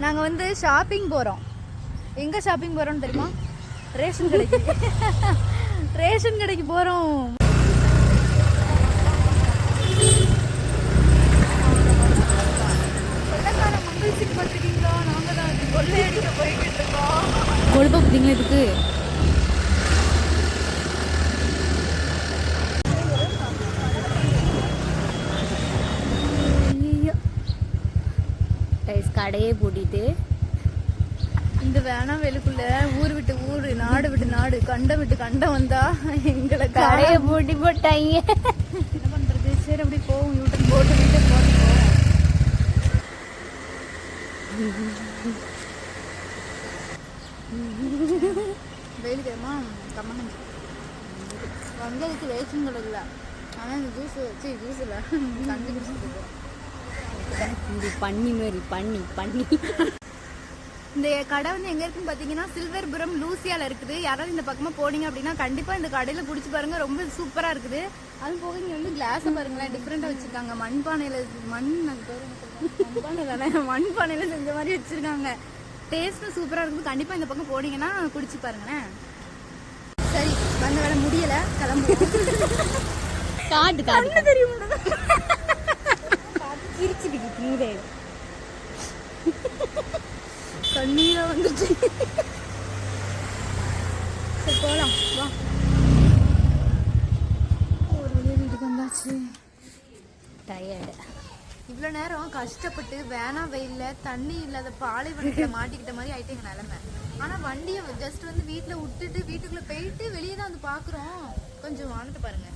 நாங்கள் வந்து ஷாப்பிங் போகிறோம். எங்கே ஷாப்பிங் போகிறோம்னு தெரியுமா? ரேஷன் கடைக்கு. ரேஷன் கடைக்கு போகிறோம். பார்த்துருக்கீங்களா? நாங்கள் தான் கொள்ளையடிக்க போய்கிட்டு இருக்கோம். கொழுப்ப பார்த்தீங்களா இதுக்கு? கடையே பூட்டிட்டு இந்த வேணா வெளிக்குள்ள ஊர் விட்டு ஊர், நாடு விட்டு நாடு, கண்டம் விட்டு கண்டம் வந்தா எங்களை கடையை பூட்டி போட்டாங்க. என்ன பண்றது? சரி அப்படி போவோம். யூட்டன் போட்டு வீட்டை போட்டு வெயில் டைமா கம்மன் வந்ததுக்கு ரேஷன் கிடைக்கல. ஆனால் இந்த ஜூஸ் வச்சு ஜூஸ் இல்லை கஞ்சி குடிச்சிட்டு இது பண்ணி மாதிரி பண்ணி இந்த கடை வந்து எங்க இருக்குன்னு பாத்தீங்கன்னா சில்வர்புரம் லூசியால இருக்குது. யாராவது இந்த பக்கமா போனீங்க அப்படின்னா கண்டிப்பா இந்த கடையில குடிச்சு பாருங்க, ரொம்ப சூப்பரா இருக்குது. அது போக இங்க வந்து கிளாஸ் பாருங்களேன், டிஃப்ரெண்டா வச்சிருக்காங்க. மண்பானையில மண்பானையில செஞ்ச மாதிரி வச்சிருக்காங்க. டேஸ்ட்டும் சூப்பரா இருக்குது. கண்டிப்பா இந்த பக்கம் போனீங்கன்னா குடிச்சு பாருங்களேன். சரி, வந்த வேலை முடியல, கிளம்புவோம். காட்டு கண்ணு தெரியும் கிரிச்சுக்கிட்டு கண்ணீரா வந்துச்சு. சரி போலாம் வா. ஒரு வழியா வீட்டுக்கு வந்தாச்சு. டயர்டு. இவ்வளோ நேரம் கஷ்டப்பட்டு வேணா வெயில்ல தண்ணி இல்லாத பாலைவனத்தில் மாட்டிக்கிட்ட மாதிரி ஆயிட்டு எங்க நிலைமை. ஆனால் வண்டியை ஜஸ்ட் வந்து வீட்டில் விட்டுட்டு வீட்டுக்குள்ள போயிட்டு வெளியே தான் வந்து பார்க்குறோம். கொஞ்சம் வானத்தை பாருங்க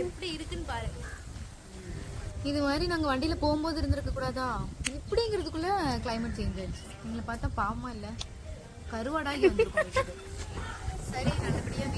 எப்படி இருக்குன்னு பாருங்க. இது மாதிரி நாங்கள் வண்டியில் போகும்போது இருந்திருக்க கூடாதா? இப்படிங்கிறதுக்குள்ள கிளைமேட் சேஞ்ச் ஆயிடுச்சு. எங்களை பார்த்தா பாவமா இல்லை, கருவாடாகி வந்துருக்கோம். சரி, நல்லபடியா